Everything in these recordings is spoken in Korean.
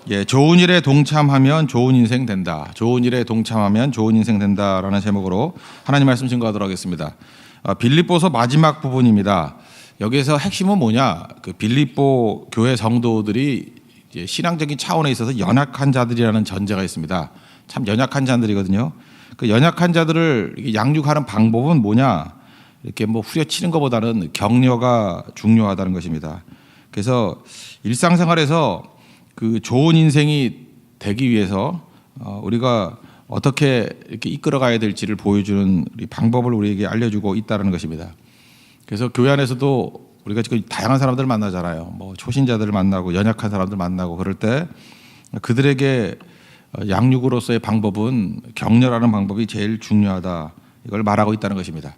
예, 좋은 일에 동참하면 좋은 인생 된다. 좋은 일에 동참하면 좋은 인생 된다라는 제목으로 하나님 말씀 증거하도록 하겠습니다. 빌립보서 마지막 부분입니다. 여기서 핵심은 뭐냐? 그 빌립보 교회 성도들이 이제 신앙적인 차원에 있어서 연약한 자들이라는 전제가 있습니다. 참 연약한 자들이거든요. 그 연약한 자들을 양육하는 방법은 뭐냐? 이렇게 뭐 후려치는 것보다는 격려가 중요하다는 것입니다. 그래서 일상생활에서 그 좋은 인생이 되기 위해서 우리가 어떻게 이렇게 이끌어가야 될지를 보여주는 방법을 우리에게 알려주고 있다는 것입니다. 그래서 교회 안에서도 우리가 지금 다양한 사람들을 만나잖아요. 뭐 초신자들을 만나고 연약한 사람들 만나고 그럴 때 그들에게 양육으로서의 방법은 격려라는 방법이 제일 중요하다. 이걸 말하고 있다는 것입니다.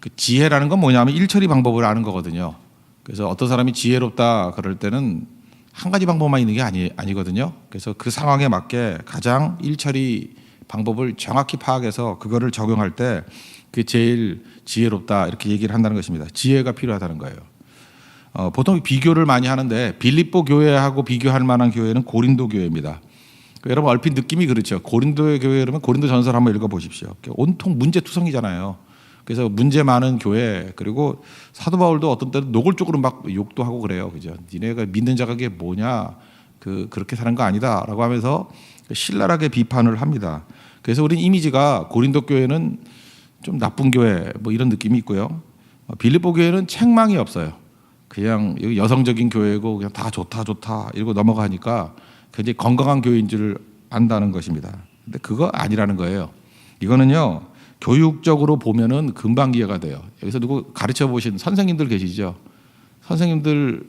그 지혜라는 건 뭐냐면 일처리 방법을 아는 거거든요. 그래서 어떤 사람이 지혜롭다 그럴 때는 한 가지 방법만 있는 게 아니거든요. 그래서 그 상황에 맞게 가장 일처리 방법을 정확히 파악해서 그거를 적용할 때 그게 제일 지혜롭다 이렇게 얘기를 한다는 것입니다. 지혜가 필요하다는 거예요. 보통 비교를 많이 하는데 빌립보 교회하고 비교할 만한 교회는 고린도 교회입니다. 여러분 얼핏 느낌이 그렇죠. 고린도의 교회 그러면 고린도 전설 한번 읽어보십시오. 온통 문제투성이잖아요. 그래서 문제 많은 교회, 그리고 사도 바울도 어떤 때는 노골적으로 막 욕도 하고 그래요. 그죠? 니네가 믿는 자가 그게 뭐냐? 그렇게 사는 거 아니다라고 하면서 신랄하게 비판을 합니다. 그래서 우리 이미지가 고린도 교회는 좀 나쁜 교회 뭐 이런 느낌이 있고요. 빌립보 교회는 책망이 없어요. 그냥 여성적인 교회고 그냥 다 좋다 이러고 넘어가니까 굉장히 건강한 교회인 줄 안다는 것입니다. 근데 그거 아니라는 거예요. 이거는요. 교육적으로 보면은 금방 이해가 돼요. 여기서 누구 가르쳐 보신 선생님들 계시죠? 선생님들은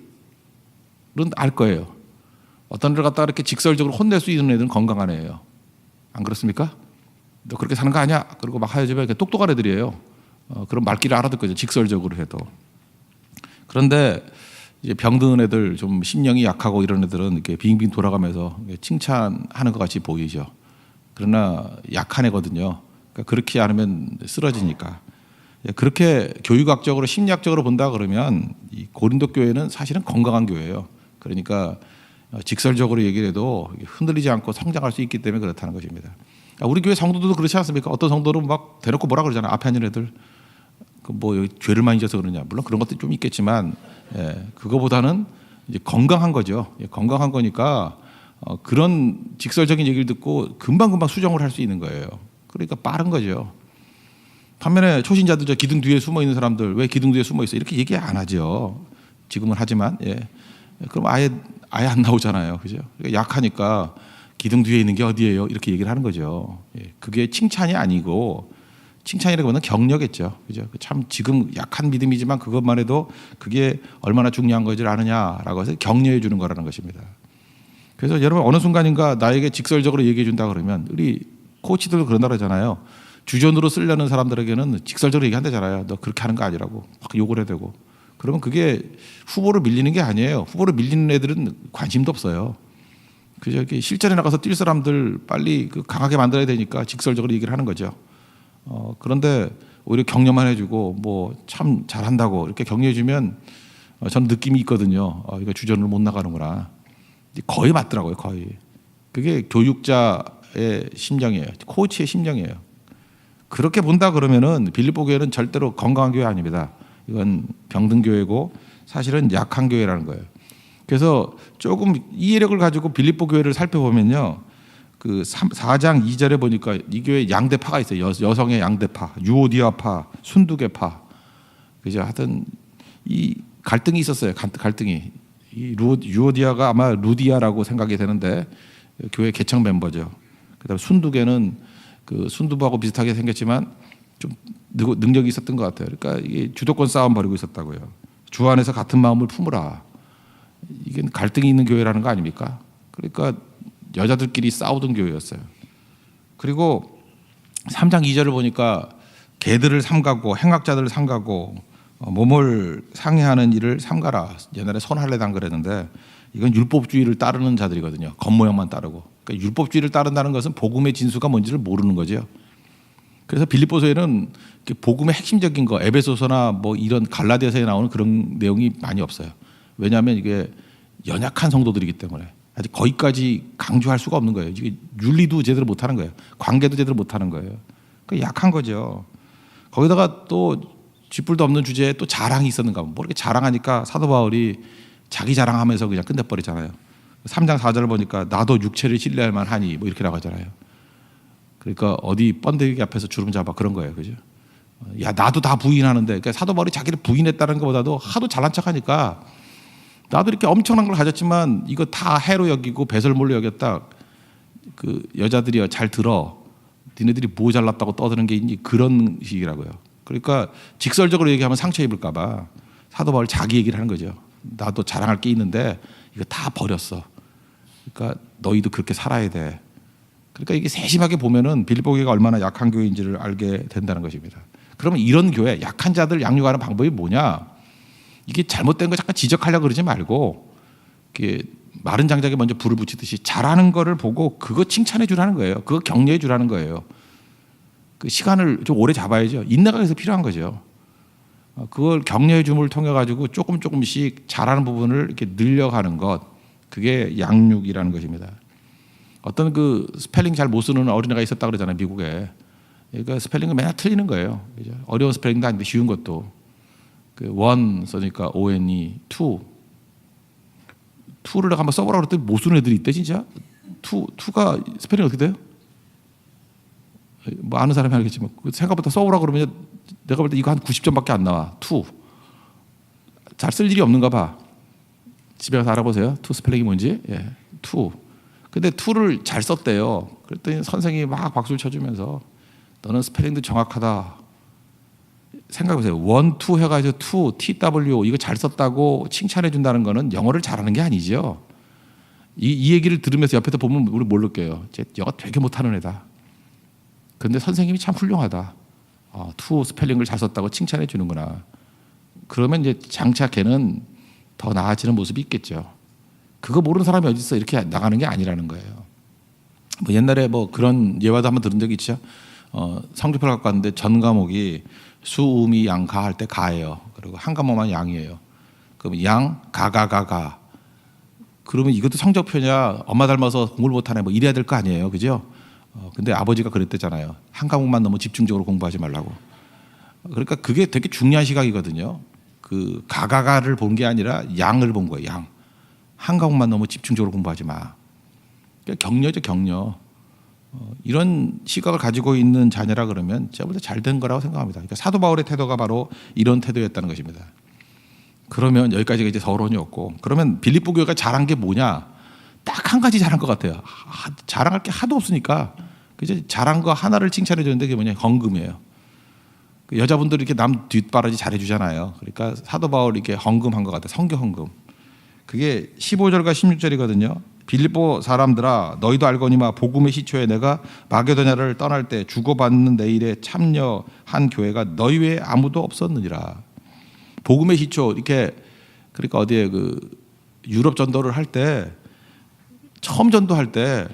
알 거예요. 어떤 애를 갖다가 이렇게 직설적으로 혼낼 수 있는 애들은 건강한 애예요. 안 그렇습니까? 너 그렇게 사는 거 아니야? 그리고 막 하여주면 똑똑한 애들이에요. 그런 말귀를 알아듣거든요. 직설적으로 해도. 그런데 이제 병든 애들, 좀 심령이 약하고 이런 애들은 이렇게 빙빙 돌아가면서 칭찬하는 것 같이 보이죠. 그러나 약한 애거든요. 그러니까 그렇게 안 하면 쓰러지니까. 그렇게 교육학적으로 심리학적으로 본다 그러면 이 고린도 교회는 사실은 건강한 교회예요. 그러니까 직설적으로 얘기를 해도 흔들리지 않고 성장할 수 있기 때문에 그렇다는 것입니다. 우리 교회 성도들도 그렇지 않습니까? 어떤 성도는 막 대놓고 뭐라 그러잖아요. 앞에 앉은 애들 뭐 죄를 많이 져서 그러냐. 물론 그런 것도 좀 있겠지만 그거보다는 이제 건강한 거죠. 건강한 거니까 그런 직설적인 얘기를 듣고 금방금방 수정을 할 수 있는 거예요. 그러니까 빠른 거죠. 반면에 초신자들 저 기둥 뒤에 숨어 있는 사람들 왜 기둥 뒤에 숨어 있어 이렇게 얘기 안 하죠. 지금은 하지만 그럼 아예 안 나오잖아요. 그죠? 그러니까 약하니까 기둥 뒤에 있는 게 어디예요? 이렇게 얘기를 하는 거죠. 그게 칭찬이 아니고 칭찬이라고 하면 격려겠죠. 그죠? 참 지금 약한 믿음이지만 그것만 해도 그게 얼마나 중요한 것을 아느냐라고 해서 격려해 주는 거라는 것입니다. 그래서 여러분 어느 순간인가 나에게 직설적으로 얘기해 준다 그러면 우리 코치들도 그런다 그러잖아요. 주전으로 쓰려는 사람들에게는 직설적으로 얘기한다잖아요. 너 그렇게 하는 거 아니라고 막 욕을 해야 되고. 그러면 그게 후보로 밀리는 게 아니에요. 후보로 밀리는 애들은 관심도 없어요. 그저 실전에 나가서 뛸 사람들 빨리 강하게 만들어야 되니까 직설적으로 얘기를 하는 거죠. 그런데 오히려 격려만 해주고 뭐 참 잘한다고 이렇게 격려해주면 저는 느낌이 있거든요. 이거 주전으로 못 나가는구나. 거의 맞더라고요. 거의. 그게 교육자의 심정이에요. 코치의 심정이에요. 그렇게 본다 그러면은 빌립보 교회는 절대로 건강한 교회 아닙니다. 이건 병든 교회고 사실은 약한 교회라는 거예요. 그래서 조금 이해력을 가지고 빌립보 교회를 살펴보면요. 그 4장 2절에 보니까 이 교회에 양대파가 있어요. 여성의 양대파, 유오디아파, 순두개파. 그죠? 하여튼 이 갈등이 있었어요. 갈등이. 이 유오디아가 아마 루디아라고 생각이 되는데 교회 개척 멤버죠. 그다음에 순두개는 그 순두부하고 비슷하게 생겼지만 좀 능력이 있었던 것 같아요. 그러니까 이게 주도권 싸움 벌이고 있었다고요. 주 안에서 같은 마음을 품으라. 이게 갈등이 있는 교회라는 거 아닙니까? 그러니까 여자들끼리 싸우던 교회였어요. 그리고 3장 2절을 보니까 개들을 삼가고 행악자들을 삼가고 몸을 상해하는 일을 삼가라. 옛날에 손할례당 그랬는데 이건 율법주의를 따르는 자들이거든요. 겉모양만 따르고. 그러니까 율법주의를 따른다는 것은 복음의 진수가 뭔지를 모르는 거죠. 그래서 빌립보서에는 복음의 핵심적인 거, 에베소서나 뭐 이런 갈라디아서에 나오는 그런 내용이 많이 없어요. 왜냐하면 이게 연약한 성도들이기 때문에 아직 거기까지 강조할 수가 없는 거예요. 이게 윤리도 제대로 못하는 거예요. 관계도 제대로 못하는 거예요. 그 약한 거죠. 거기다가 또 쥐뿔도 없는 주제에 또 자랑이 있었는가 뭐 이렇게 자랑하니까 사도 바울이 자기 자랑하면서 그냥 끝내버리잖아요. 3장 4절 보니까 나도 육체를 신뢰할 만하니 뭐 이렇게 나가잖아요. 그러니까 어디 번데기 앞에서 주름 잡아 그런 거예요. 그죠? 야 나도 다 부인하는데 그러니까 사도 바울이 자기를 부인했다는 것보다도 하도 잘난 척하니까 나도 이렇게 엄청난 걸 가졌지만 이거 다 해로 여기고 배설물로 여겼다. 그 여자들이 잘 들어. 니네들이 뭐 잘났다고 떠드는 게 있니? 그런 식이라고요. 그러니까 직설적으로 얘기하면 상처 입을까 봐 사도 바울 자기 얘기를 하는 거죠. 나도 자랑할 게 있는데 이거 다 버렸어. 그러니까 너희도 그렇게 살아야 돼. 그러니까 이게 세심하게 보면은 빌립보 교회가 얼마나 약한 교회인지를 알게 된다는 것입니다. 그러면 이런 교회, 약한 자들 양육하는 방법이 뭐냐? 이게 잘못된 거 잠깐 지적하려고 그러지 말고 이렇게 마른 장작에 먼저 불을 붙이듯이 잘하는 거를 보고 그거 칭찬해 주라는 거예요. 그거 격려해 주라는 거예요. 그 시간을 좀 오래 잡아야죠. 인내가 그래서 필요한 거죠. 그걸 격려해 줌을 통해 가지고 조금씩 잘하는 부분을 이렇게 늘려가는 것, 그게 양육이라는 것입니다. 어떤 그 스펠링 잘 못 쓰는 어린애가 있었다 그러잖아요, 미국에. 그러니까 스펠링은 맨날 틀리는 거예요. 그죠? 어려운 스펠링도 아닌데 쉬운 것도. 그 원 써니까 ONE, 투를 내가 한번 써보라고 그랬더니 못 쓰는 애들이 있대 진짜. 투가 스펠링 어떻게 돼요? 뭐 아는 사람이 알겠지만 생각보다 써보라고 그러면 내가 볼 때 이거 한 90점밖에 안 나와. 투. 잘 쓸 일이 없는가 봐. 집에 가서 알아보세요. 투 스펠링이 뭔지. 예, 투. 근데 투를 잘 썼대요. 그랬더니 선생님이 막 박수를 쳐주면서 너는 스펠링도 정확하다. 생각해보세요. 원, 투 해가지고 투, TW 이거 잘 썼다고 칭찬해 준다는 거는 영어를 잘하는 게 아니죠. 이 얘기를 들으면서 옆에서 보면 우리 뭘 느껴요? 쟤 영어 되게 못하는 애다. 그런데 선생님이 참 훌륭하다. 투 스펠링을 잘 썼다고 칭찬해 주는구나. 그러면 이제 장차 걔는 더 나아지는 모습이 있겠죠. 그거 모르는 사람이 어디 있어? 이렇게 나가는 게 아니라는 거예요. 뭐 옛날에 뭐 그런 예화도 한번 들은 적이 있죠. 성적표를 갖고 왔는데 전 과목이 수음이 양, 가 할 때 가예요. 그리고 한 과목만 양이에요. 그럼 양, 가. 그러면 이것도 성적표냐? 엄마 닮아서 공부를 못하네. 뭐 이래야 될 거 아니에요. 그죠? 근데 아버지가 그랬대잖아요. 한 과목만 너무 집중적으로 공부하지 말라고. 그러니까 그게 되게 중요한 시각이거든요. 그 가를 본 게 아니라 양을 본 거예요. 양. 한 과목만 너무 집중적으로 공부하지 마. 그러니까 격려죠, 격려. 이런 시각을 가지고 있는 자녀라 그러면 제가 볼 때 잘 된 거라고 생각합니다. 그러니까 사도 바울의 태도가 바로 이런 태도였다는 것입니다. 그러면 여기까지가 이제 서론이 없고, 그러면 빌립보 교회가 잘한 게 뭐냐? 딱 한 가지 잘한 것 같아요. 자랑할 게 하도 없으니까 그죠? 잘한 거 하나를 칭찬해 주는데 그게 뭐냐? 헌금이에요. 여자분들이 이렇게 남 뒷바라지 잘해 주잖아요. 그러니까 사도 바울이 이렇게 헌금한 것 같아요. 성교 헌금. 그게 15절과 16절이거든요. 빌립보 사람들아 너희도 알거니와 복음의 시초에 내가 마게도냐를 떠날 때 주고받는 내 일에 참여한 교회가 너희 외에 아무도 없었느니라. 복음의 시초 이렇게 그러니까 어디에 그 유럽 전도를 할 때 처음 전도할 때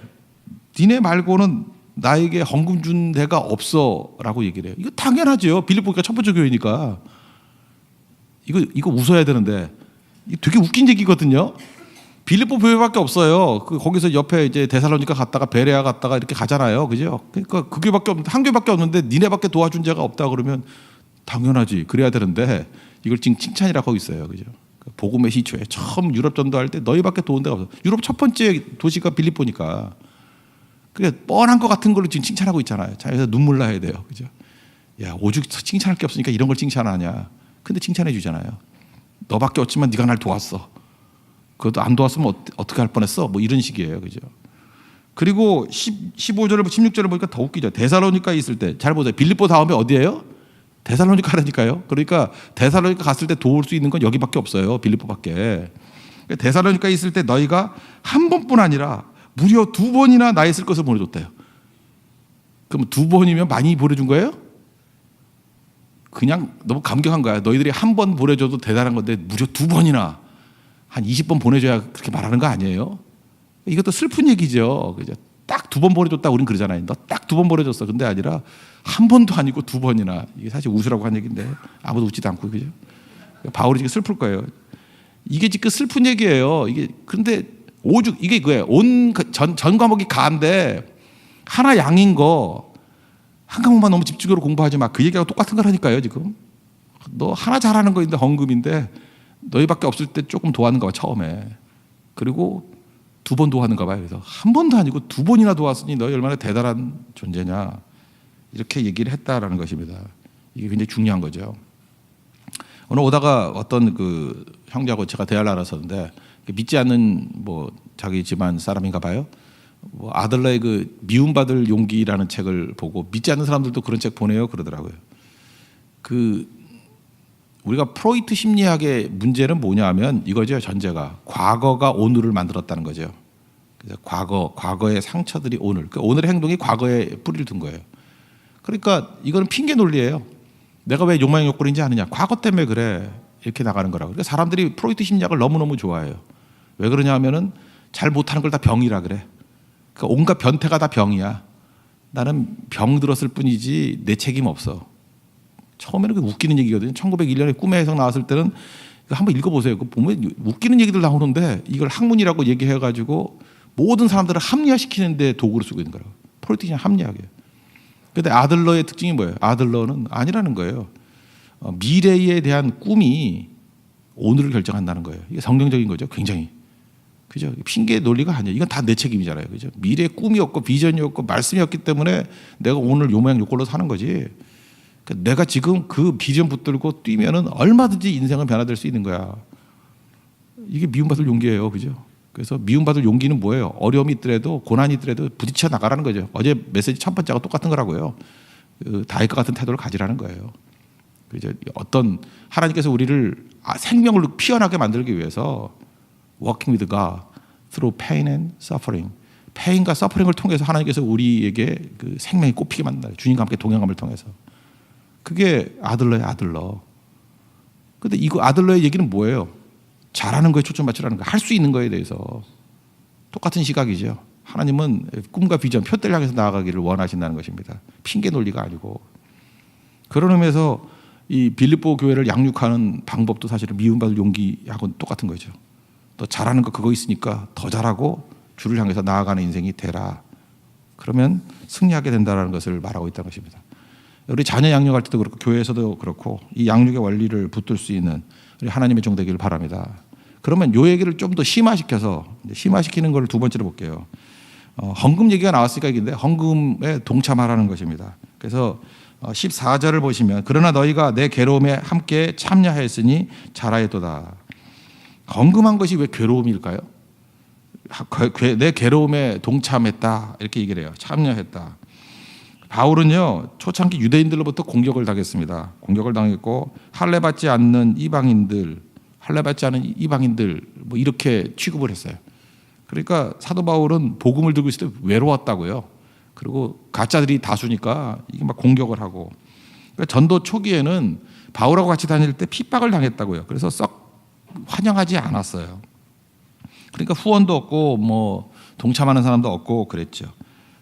니네 말고는 나에게 헌금 준 데가 없어라고 얘기를 해요. 이거 당연하죠. 빌립보가 첫 번째 교회니까. 이거 웃어야 되는데 이게 되게 웃긴 얘기거든요. 빌립보 교회밖에 없어요. 거기서 옆에 이제 데살로니가 갔다가 베레아 갔다가 이렇게 가잖아요. 그죠? 그러니까 그 교회밖에 없는데 한 교회밖에 없는데 니네밖에 도와준 자가 없다 그러면 당연하지. 그래야 되는데 이걸 지금 칭찬이라고 하고 있어요. 그죠? 복음의 시초에 처음 유럽 전도할 때 너희밖에 도운 데가 없어. 유럽 첫 번째 도시가 빌립보니까. 그게 뻔한 것 같은 걸로 지금 칭찬하고 있잖아요. 자, 그래서 눈물 나야 돼요. 그죠? 야, 오죽 칭찬할 게 없으니까 이런 걸 칭찬하냐. 근데 칭찬해 주잖아요. 너밖에 없지만 네가 날 도왔어. 그것도 안 도왔으면 어떻게 할 뻔했어? 뭐 이런 식이에요. 그죠? 그리고 15절을 16절을 보니까 더 웃기죠. 데살로니카에 있을 때 잘 보세요. 빌립보 다음에 어디예요? 데살로니카라니까요. 그러니까 데살로니카 갔을 때 도울 수 있는 건 여기밖에 없어요. 빌립보밖에. 데살로니카에 있을 때 너희가 한 번뿐 아니라 무려 2번이나 나의 쓸 것을 보내줬대요. 그럼 2번이면 많이 보내준 거예요? 그냥 너무 감격한 거야. 너희들이 한 번 보내줘도 대단한 건데 무려 2번이나 한 20번 보내줘야 그렇게 말하는 거 아니에요? 이것도 슬픈 얘기죠. 그죠? 딱 2번 보내줬다 우린 그러잖아요. 너 딱 2번 보내줬어. 근데 아니라 한 번도 아니고 2번이나. 이게 사실 웃으라고 한 얘기인데 아무도 웃지도 않고. 그죠? 바울이 지금 슬플 거예요. 이게 지금 슬픈 얘기예요. 이게 그런데 오죽 이게 그거예요. 전 과목이 가인데 하나 양인 거 한 과목만 너무 집중적으로 공부하지 마. 그 얘기하고 똑같은 거라니까요. 지금 너 하나 잘하는 거 있는데 헌금인데 너희밖에 없을 때 조금 도와는가 봐 처음에. 그리고 2번 도와는가 봐요. 그래서 한 번도 아니고 2번이나 도왔으니 너희 얼마나 대단한 존재냐 이렇게 얘기를 했다라는 것입니다. 이게 굉장히 중요한 거죠. 오늘 오다가 어떤 그 형제하고 제가 대화를 나눴었는데 믿지 않는 뭐 자기 집안 사람인가 봐요. 뭐 아들러의 그 미움받을 용기라는 책을 보고 믿지 않는 사람들도 그런 책 보내요 그러더라고요. 그 우리가 프로이트 심리학의 문제는 뭐냐면 이거죠. 전제가 과거가 오늘을 만들었다는 거죠. 그래서 과거의 상처들이 오늘, 그러니까 오늘의 행동이 과거에 뿌리를 둔 거예요. 그러니까 이거는 핑계 논리예요. 내가 왜 욕망의 욕구인지 아느냐? 과거 때문에 그래. 이렇게 나가는 거라고. 그러니까 사람들이 프로이트 심리학을 너무너무 좋아해요. 왜 그러냐 하면은 잘 못하는 걸 다 병이라 그래. 그러니까 온갖 변태가 다 병이야. 나는 병 들었을 뿐이지 내 책임 없어. 처음에는 그 웃기는 얘기거든요. 1901년에 꿈의 해석 나왔을 때는 한번 읽어보세요. 그 보면 웃기는 얘기들 나오는데 이걸 학문이라고 얘기해가지고 모든 사람들을 합리화시키는데 도구로 쓰고 있는 거라고. 프로이트 심리학 합리학이에요. 그런데 아들러의 특징이 뭐예요? 아들러는 아니라는 거예요. 미래에 대한 꿈이 오늘을 결정한다는 거예요. 이게 성경적인 거죠. 굉장히. 그죠? 핑계 논리가 아니에요. 이건 다 내 책임이잖아요. 그죠? 미래에 꿈이 없고 비전이 없고 말씀이 없기 때문에 내가 오늘 요 모양 요 꼴로 사는 거지. 그러니까 내가 지금 그 비전 붙들고 뛰면은 얼마든지 인생은 변화될 수 있는 거야. 이게 미움받을 용기예요. 그죠? 그래서 미움받을 용기는 뭐예요? 어려움이 있더라도 고난이 있더라도 부딪혀 나가라는 거죠. 어제 메시지 첫 번째가 똑같은 거라고요. 그 다윗과 같은 태도를 가지라는 거예요. 그죠? 어떤 하나님께서 우리를 생명을 피어나게 만들기 위해서 working with God through pain and suffering. pain과 suffering을 통해서 하나님께서 우리에게 그 생명이 꽃피게 만든다. 주님과 함께 동행함을 통해서. 그게 아들러의 아들러. 근데 이거 아들러의 얘기는 뭐예요? 잘하는 거에 초점 맞추라는 거. 할 수 있는 거에 대해서. 똑같은 시각이죠. 하나님은 꿈과 비전, 표대를 향해서 나아가기를 원하신다는 것입니다. 핑계 논리가 아니고. 그런 의미에서 이 빌립보 교회를 양육하는 방법도 사실은 미움받을 용기하고는 똑같은 거죠. 너 잘하는 거 그거 있으니까 더 잘하고 주를 향해서 나아가는 인생이 되라. 그러면 승리하게 된다는 것을 말하고 있다는 것입니다. 우리 자녀 양육할 때도 그렇고 교회에서도 그렇고 이 양육의 원리를 붙들 수 있는 우리 하나님의 종 되기를 바랍니다. 그러면 요 얘기를 좀 더 심화시켜서 심화시키는 걸 두 번째로 볼게요. 헌금 얘기가 나왔으니까 이긴데 헌금에 동참하라는 것입니다. 그래서 14절을 보시면 그러나 너희가 내 괴로움에 함께 참여하였으니 잘하였도다. 헌금한 것이 왜 괴로움일까요? 내 괴로움에 동참했다 이렇게 얘기를 해요. 참여했다. 바울은요 초창기 유대인들로부터 공격을 당했습니다. 공격을 당했고 할례받지 않는 이방인들 뭐 이렇게 취급을 했어요. 그러니까 사도 바울은 복음을 들고 있을 때 외로웠다고요. 그리고 가짜들이 다수니까 이게 막 공격을 하고. 그러니까 전도 초기에는 바울하고 같이 다닐 때 핍박을 당했다고요. 그래서 썩 환영하지 않았어요. 그러니까 후원도 없고 뭐 동참하는 사람도 없고 그랬죠.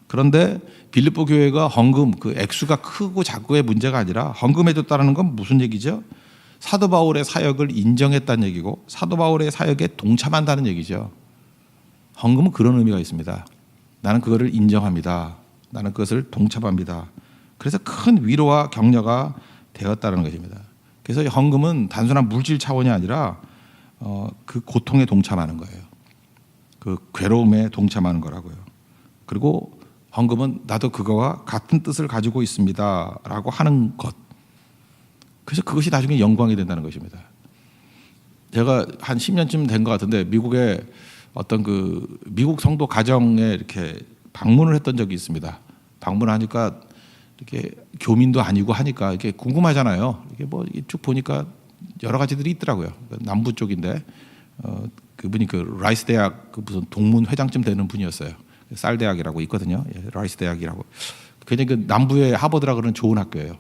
그런데 빌립보 교회가 헌금 그 액수가 크고 작고의 문제가 아니라 헌금해줬다는 건 무슨 얘기죠? 사도 바울의 사역을 인정했다는 얘기고 사도 바울의 사역에 동참한다는 얘기죠. 헌금은 그런 의미가 있습니다. 나는 그거를 인정합니다. 나는 그것을 동참합니다. 그래서 큰 위로와 격려가 되었다는 것입니다. 그래서 헌금은 단순한 물질 차원이 아니라 그 고통에 동참하는 거예요. 그 괴로움에 동참하는 거라고요. 그리고 헌금은 나도 그거와 같은 뜻을 가지고 있습니다 라고 하는 것. 그래서 그것이 나중에 영광이 된다는 것입니다. 제가 한 10년쯤 된 것 같은데 미국에 어떤 그 미국 성도 가정에 이렇게 방문을 했던 적이 있습니다. 방문하니까 이렇게 교민도 아니고 하니까 이게 궁금하잖아요. 이게 뭐 쭉 보니까 여러 가지들이 있더라고요. 남부 쪽인데 그분이 그 라이스 대학 그 무슨 동문 회장쯤 되는 분이었어요. 쌀 대학이라고 있거든요. 라이스 대학이라고. 굉장히 그 남부의 하버드라 그러는 좋은 학교예요.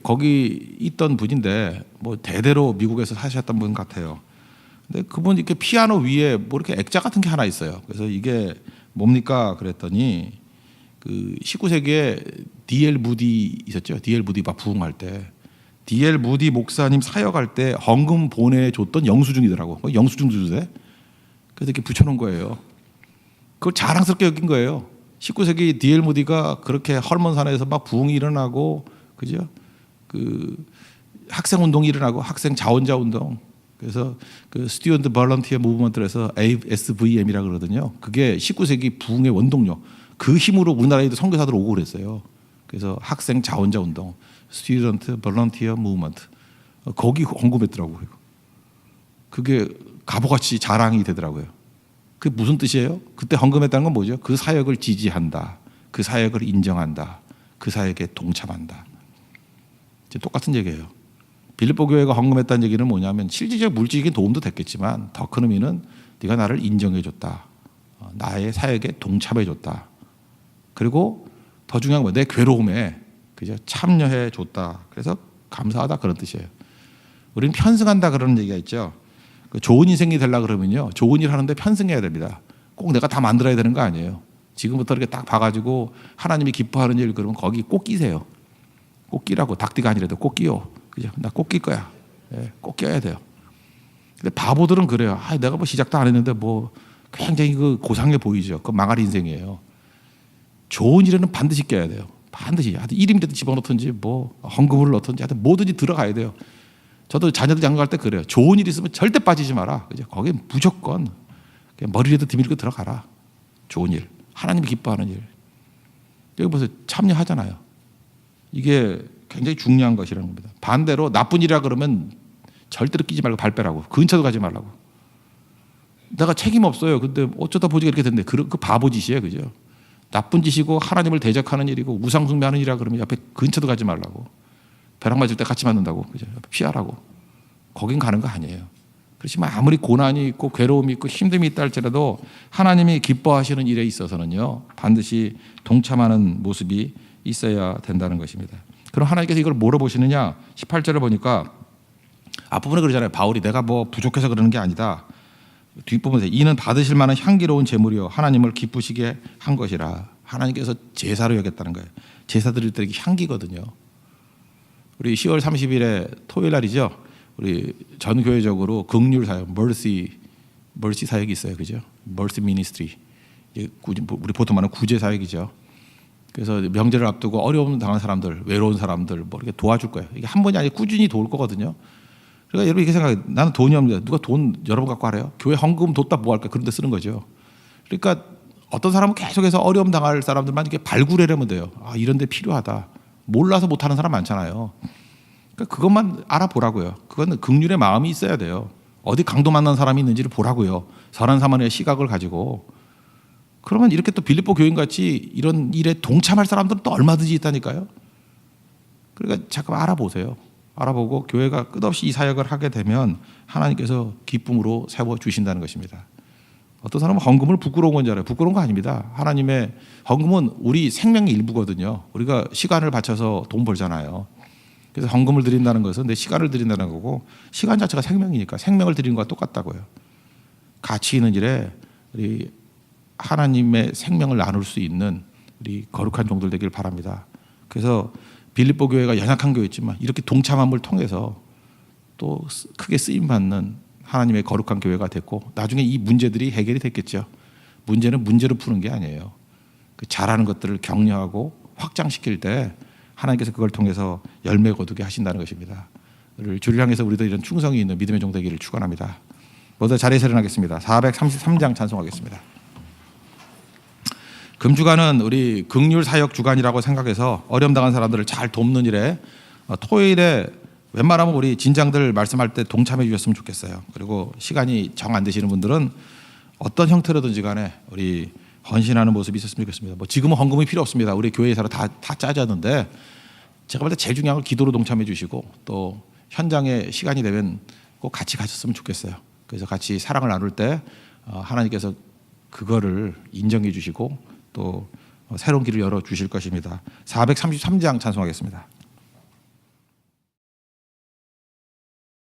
거기 있던 분인데 뭐 대대로 미국에서 사셨던 분 같아요. 근데 그분 이렇게 피아노 위에 뭐 이렇게 액자 같은 게 하나 있어요. 그래서 이게 뭡니까 그랬더니 그 19세기에 D.L. 무디 있었죠. D.L. 무디 막 부흥할 때 D.L. 무디 목사님 사역할 때 헌금 보내줬던 영수증이더라고. 영수증 주세. 그래서 이렇게 붙여놓은 거예요. 그걸 자랑스럽게 여긴 거예요. 19세기 D.L. 무디가 그렇게 헐몬산에서 막 부흥이 일어나고, 그죠? 그 학생 운동이 일어나고, 학생 자원자 운동. 그래서 그 스튜던트 벌런티어 무브먼트에서 ASVM이라고 그러거든요. 그게 19세기 부흥의 원동력. 그 힘으로 우리나라에도 선교사들 오고 그랬어요. 그래서 학생 자원자 운동, 스튜던트 벌런티어 무브먼트. 거기 헌금했더라고요. 그게 가보같이 자랑이 되더라고요. 그게 무슨 뜻이에요? 그때 헌금했다는 건 뭐죠? 그 사역을 지지한다. 그 사역을 인정한다. 그 사역에 동참한다. 이제 똑같은 얘기예요. 빌립보 교회가 헌금했다는 얘기는 뭐냐면 실질적 물질적인 도움도 됐겠지만 더 큰 의미는 네가 나를 인정해줬다. 나의 사역에 동참해줬다. 그리고 더 중요한 건 내 괴로움에 그죠? 참여해줬다. 그래서 감사하다 그런 뜻이에요. 우리는 편승한다 그런 얘기가 있죠. 좋은 인생이 되려고 그러면요. 좋은 일 하는데 편승해야 됩니다. 꼭 내가 다 만들어야 되는 거 아니에요. 지금부터 이렇게 딱 봐가지고 하나님이 기뻐하는 일 그러면 거기 꼭 끼세요. 꼭 끼라고. 닭띠가 아니라도 꼭 끼요. 그죠? 나 꼭 낄 거야. 예, 꼭 껴야 돼요. 근데 바보들은 그래요. 아, 내가 뭐 시작도 안 했는데 뭐 굉장히 그 고상해 보이죠. 그 망할 인생이에요. 좋은 일에는 반드시 껴야 돼요. 반드시. 하여튼 1임이라도 집어넣든지 뭐 헌금을 넣든지 하여튼 뭐든지 들어가야 돼요. 저도 자녀들 장가갈 때 그래요. 좋은 일 있으면 절대 빠지지 마라. 그죠? 거기에 무조건 머리라도 디밀고 들어가라. 좋은 일. 하나님이 기뻐하는 일. 여기 보세요. 참여하잖아요. 이게 굉장히 중요한 것이라는 겁니다. 반대로 나쁜 일이라 그러면 절대로 끼지 말고 발 빼라고. 근처도 가지 말라고. 내가 책임 없어요. 근데 어쩌다 보니까 이렇게 됐네. 그 바보 짓이에요. 그죠? 나쁜 짓이고 하나님을 대적하는 일이고 우상숭배하는 일이라 그러면 옆에 근처도 가지 말라고. 벼락 맞을 때 같이 맞는다고. 그죠? 피하라고. 거긴 가는 거 아니에요. 그렇지만 아무리 고난이 있고 괴로움이 있고 힘듦이 있다 할지라도 하나님이 기뻐하시는 일에 있어서는요. 반드시 동참하는 모습이 있어야 된다는 것입니다. 그럼 하나님께서 이걸 뭐로 보시느냐? 18절을 보니까 앞부분에 그러잖아요. 바울이 내가 뭐 부족해서 그러는 게 아니다. 뒷부분에서 이는 받으실 만한 향기로운 제물이요 하나님을 기쁘시게 한 것이라. 하나님께서 제사로 여겼다는 거예요. 제사 드릴 때 이게 향기거든요. 우리 10월 30일에 토요일 날이죠. 우리 전 교회적으로 긍휼 사역, mercy 사역이 있어요, 그죠? mercy ministry. 우리 보통 말하는 구제 사역이죠. 그래서 명절을 앞두고 어려움 당한 사람들, 외로운 사람들 뭐 이렇게 도와줄 거예요. 이게 한 번이 아니라 꾸준히 도울 거거든요. 그러니까 여러분 이렇게 생각해요. 나는 돈이 없는데 누가 돈 여러 번 갖고 하래요? 교회 헌금 뒀다 뭐 할까? 그런 데 쓰는 거죠. 그러니까 어떤 사람은 계속해서 어려움 당할 사람들만 이렇게 발굴하려면 돼요. 아, 이런 데 필요하다. 몰라서 못하는 사람 많잖아요. 그러니까 그것만 알아보라고요. 그건 긍휼의 마음이 있어야 돼요. 어디 강도 만난 사람이 있는지를 보라고요. 선한 사람의 시각을 가지고. 그러면 이렇게 또 빌립보 교인같이 이런 일에 동참할 사람들은 또 얼마든지 있다니까요. 그러니까 잠깐 알아보세요. 알아보고 교회가 끝없이 이 사역을 하게 되면 하나님께서 기쁨으로 세워주신다는 것입니다. 어떤 사람은 헌금을 부끄러운 건 줄 알아요. 부끄러운 거 아닙니다. 하나님의 헌금은 우리 생명의 일부거든요. 우리가 시간을 바쳐서 돈 벌잖아요. 그래서 헌금을 드린다는 것은 내 시간을 드린다는 거고 시간 자체가 생명이니까 생명을 드리는 것과 똑같다고요. 가치 있는 일에 우리 하나님의 생명을 나눌 수 있는 우리 거룩한 종들 되길 바랍니다. 그래서 빌립보 교회가 연약한 교회였지만 이렇게 동참함을 통해서 또 크게 쓰임받는 하나님의 거룩한 교회가 됐고 나중에 이 문제들이 해결이 됐겠죠. 문제는 문제로 푸는 게 아니에요. 그 잘하는 것들을 격려하고 확장시킬 때 하나님께서 그걸 통해서 열매 거두게 하신다는 것입니다. 주를 향해서 우리도 이런 충성이 있는 믿음의 종 되기를 축원합니다. 모두 자리에서 일어나겠습니다. 433장 찬송하겠습니다. 금주간은 우리 긍휼 사역 주간이라고 생각해서 어려움 당한 사람들을 잘 돕는 일에 토요일에 웬만하면 우리 진장들 말씀할 때 동참해 주셨으면 좋겠어요. 그리고 시간이 정 안 되시는 분들은 어떤 형태로든지 간에 우리 헌신하는 모습이 있었으면 좋겠습니다. 뭐 지금은 헌금이 필요 없습니다. 우리 교회 예사로 다 짜졌는데 제가 볼 때 제일 중요한 건 기도로 동참해 주시고 또 현장에 시간이 되면 꼭 같이 가셨으면 좋겠어요. 그래서 같이 사랑을 나눌 때 하나님께서 그거를 인정해 주시고 또 새로운 길을 열어 주실 것입니다. 433장 찬송하겠습니다.